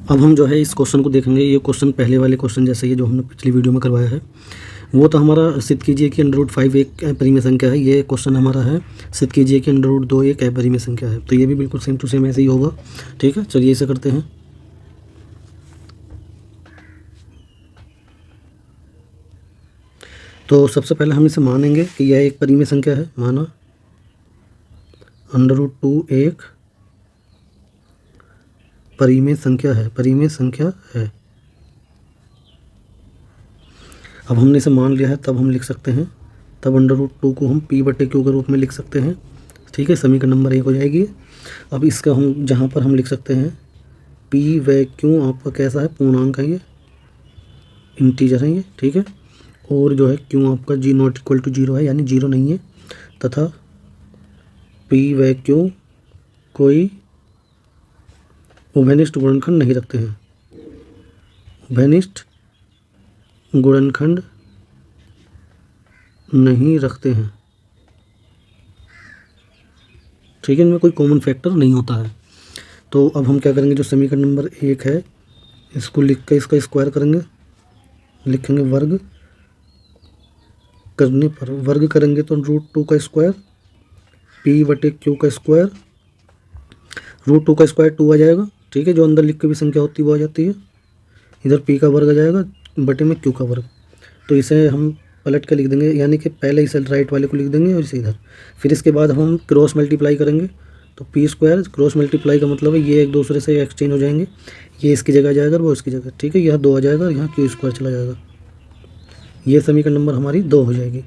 अब हम जो है इस क्वेश्चन को देखेंगे। ये क्वेश्चन पहले वाले क्वेश्चन जैसे ही जो हमने पिछली वीडियो में करवाया है, वो तो हमारा सिद्ध कीजिए कि √5 एक अपरिमेय संख्या है। ये क्वेश्चन हमारा है सिद्ध कीजिए कि √2 एक अपरिमेय संख्या है। तो ये भी बिल्कुल सेम टू सेम ऐसे ही होगा। ठीक है, चलिए इसे करते हैं। तो सबसे पहले हम इसे मानेंगे कि यह एक परिमेय संख्या है। माना √2 एक परिमेय संख्या है, परिमेय संख्या है। अब हमने इसे मान लिया है, तब हम लिख सकते हैं, तब √2 को हम p/q के रूप में लिख सकते हैं। ठीक है, समीकरण नंबर 1 हो जाएगी। अब इसका हम जहाँ पर हम लिख सकते हैं p व q आपका कैसा है, पूर्णांक है, ये इंटीजर है ये। ठीक है, और जो है q आपका g≠0 है, यानी 0 नहीं है, तथा p व q कोई उभयनिष्ठ गुणनखंड नहीं रखते हैं। उभयनिष्ठ गुणनखंड नहीं रखते हैं। ठीक है, इनमें कोई कॉमन फैक्टर नहीं होता है। तो अब हम क्या करेंगे, जो समीकरण नंबर 1 है इसको लिख कर इसका स्क्वायर करेंगे, लिखेंगे वर्ग करने पर, वर्ग करेंगे तो √2 का स्क्वायर p/q का स्क्वायर, √2 का स्क्वायर 2 आ जाएगा। ठीक है, जो अंदर लिख के भी संख्या होती है वो आ जाती है। इधर p का वर्ग आ जाएगा बटे में q का वर्ग। तो इसे हम पलट के लिख देंगे, यानी कि पहले इसे राइट वाले को लिख देंगे और इसे इधर। फिर इसके बाद हम क्रॉस मल्टीप्लाई करेंगे, तो p² क्रॉस मल्टीप्लाई का मतलब है ये एक दूसरे से एक्सचेंज हो जाएंगे। ये इसकी जगह आ जाएगा और वो इसकी जगह। ठीक है, यहाँ 2 आ जाएगा और यहाँ q² चला जाएगा। ये समीकरण नंबर हमारी 2 हो जाएगी।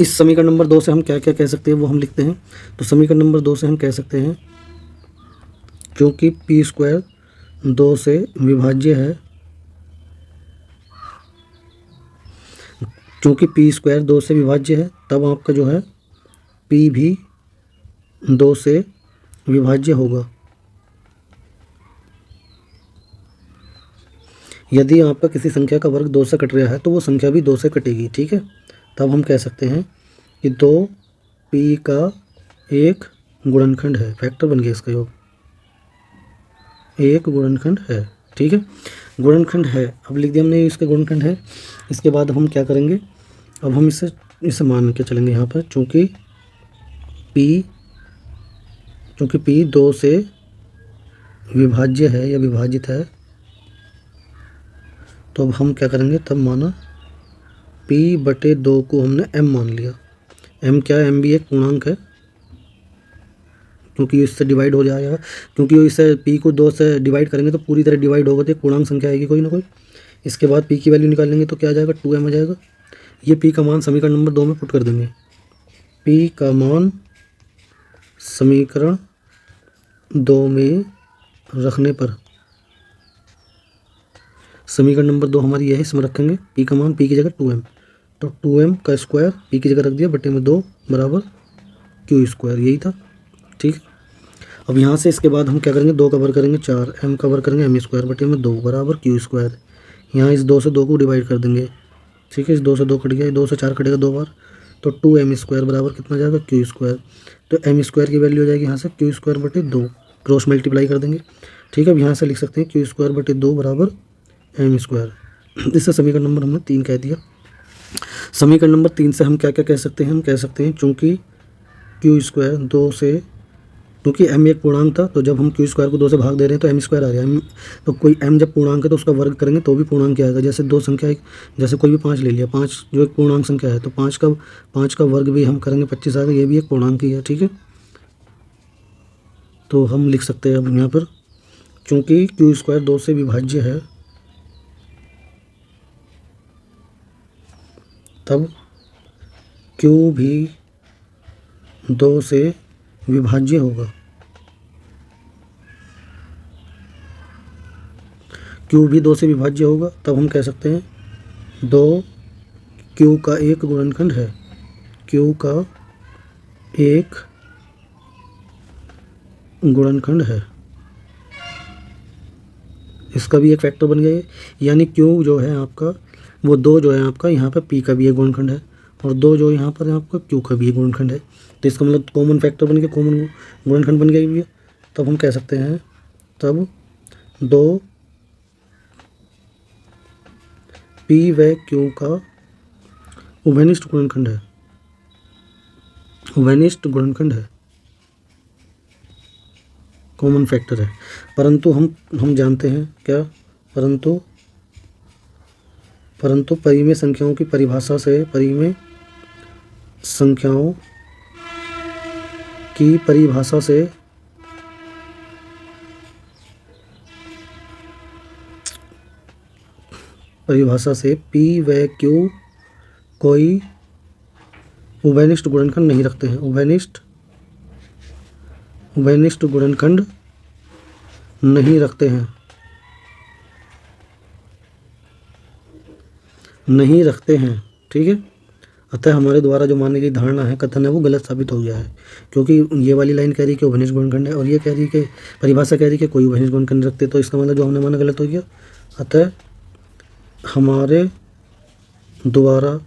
इस समीकरण नंबर 2 से हम क्या क्या कह सकते हैं वो हम लिखते हैं। तो समीकरण नंबर 2 से हम कह सकते हैं, क्योंकि p² 2 से विभाज्य है, क्योंकि p² 2 से विभाज्य है, तब आपका जो है p भी 2 से विभाज्य होगा। यदि आपका किसी संख्या का वर्ग 2 से कट रहा है तो वो संख्या भी 2 से कटेगी। ठीक है, तब हम कह सकते हैं कि 2p का एक गुणनखंड है। फैक्टर बन गया इसका, योग एक गुणनखंड है। ठीक है, गुणनखंड है, अब लिख दिया हमने इसका गुणनखंड है। इसके बाद हम क्या करेंगे, अब हम इसे मान के चलेंगे यहाँ पर, चूँकि p 2 से विभाज्य है या विभाजित है, तो अब हम क्या करेंगे, तब माना p/2 को हमने m मान लिया। m क्या है, m भी एक पूर्णांक है, क्योंकि इससे डिवाइड हो जाएगा, क्योंकि इसे p को 2 से डिवाइड करेंगे तो पूरी तरह डिवाइड होगा, तो एक पूर्णांक संख्या आएगी कोई ना कोई। इसके बाद p की वैल्यू निकालेंगे तो क्या आ जाएगा, 2m आ जाएगा। ये p का मान समीकरण नंबर 2 में पुट कर देंगे। p का मान समीकरण 2 में रखने पर, समीकरण नंबर 2 हमारी यह है, इसमें रखेंगे p का मान, p की जगह 2m, तो 2m का स्क्वायर p की जगह रख दिया बटे में 2 बराबर q², यही था। ठीक, अब यहाँ से इसके बाद हम क्या करेंगे, 2 का वर्ग करेंगे 4, m का वर्ग करेंगे m² बटे में 2 बराबर q²। यहाँ इस 2 से 2 को डिवाइड कर देंगे। ठीक है, इस 2 से 2 कट गया, 2 से 4 कटेगा 2 बार, तो 2m² बराबर कितना जाएगा, q²। तो m² की वैल्यू हो जाएगी यहाँ से q² बटे 2, क्रॉस मल्टीप्लाई कर देंगे। ठीक है, अब यहाँ से लिख सकते हैं q² बटे 2 बराबर m²। इससे समीकरण नंबर हमने 3 कह दिया। समीकरण नंबर 3 से हम क्या क्या कह सकते हैं, हम कह सकते हैं चूँकि q² 2 से, क्योंकि m एक पूर्णांक था, तो जब हम q² को 2 से भाग दे रहे हैं तो m² आ गया। तो कोई m जब पूर्णांक है तो उसका वर्ग करेंगे तो भी पूर्णांक आएगा। जैसे दो संख्या, जैसे कोई भी 5 ले लिया, 5 जो एक पूर्णांक संख्या है, तो 5 का वर्ग भी हम करेंगे 25 आएगा, ये भी एक पूर्णांक ही है। ठीक है, तो हम लिख सकते हैं अब यहाँ पर, चूँकि q² 2 से विभाज्य है, तब q भी 2 से विभाज्य होगा। q भी 2 से विभाज्य होगा, तब हम कह सकते हैं 2 q का एक गुणनखंड है, q का एक गुणनखंड है। इसका भी एक फैक्टर बन गया है, यानी q जो है आपका, वो 2 जो है आपका यहाँ पर p का भी एक गुणनखंड है, और 2 जो यहाँ पर आपका q का भी एक गुणनखंड है। तो इसका मतलब कॉमन फैक्टर बन गया, कॉमन गुणनखंड बन गया। तब हम कह सकते हैं, तब 2 पी व क्यू का उभयनिष्ठ गुणनखंड है, उभयनिष्ठ गुणनखंड है, कॉमन फैक्टर है। परंतु हम जानते हैं क्या, परंतु परिमेय संख्याओं की परिभाषा से, परिमेय संख्याओं की परिभाषा से पी व क्यू कोई उभयनिष्ठ गुणनखंड नहीं रखते हैं, उभयनिष्ठ गुणनखंड नहीं रखते हैं, नहीं रखते हैं। ठीक है, अतः हमारे द्वारा जो मानी गई धारणा है, कथन है, वो गलत साबित हो गया है, क्योंकि ये वाली लाइन कह रही है कि उभयनिष्ठ गुणनखंड है और ये कह रही है कि परिभाषा कह रही है कि कोई उभयनिष्ठ गुणनखंड नहीं रखते, तो इसका मतलब जो हमने माना गलत हो गया। अतः हमारे द्वारा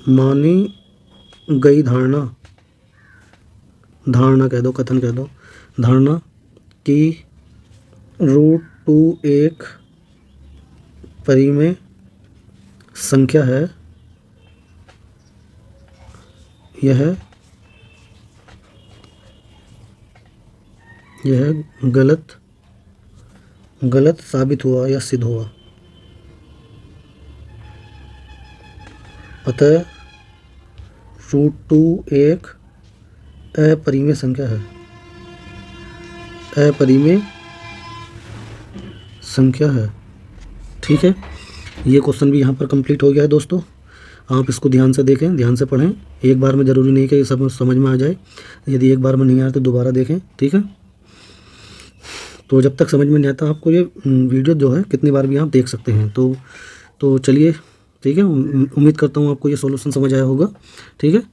मानी गई धारणा कह दो, कथन कह दो, धारणा कि √2 एक परिमेय संख्या है, यह गलत साबित हुआ या सिद्ध हुआ। अतः √2 एक अपरिमेय संख्या है, अपरिमेय संख्या है। ठीक है, ये क्वेश्चन भी यहाँ पर कंप्लीट हो गया है दोस्तों। आप इसको ध्यान से देखें, ध्यान से पढ़ें, एक बार में ज़रूरी नहीं कि ये सब समझ में आ जाए, यदि एक बार में नहीं आया तो दोबारा देखें। ठीक है, तो जब तक समझ में नहीं आता आपको ये वीडियो जो है कितनी बार भी आप देख सकते हैं। तो चलिए, ठीक है, उम्मीद करता हूँ आपको ये सॉल्यूशन समझ आया होगा। ठीक है,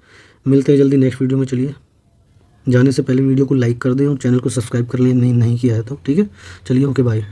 मिलते हैं जल्दी नेक्स्ट वीडियो में। चलिए, जाने से पहले वीडियो को लाइक कर दें और चैनल को सब्सक्राइब कर लें नहीं किया है तो। ठीक है, चलिए, ओके, बाय।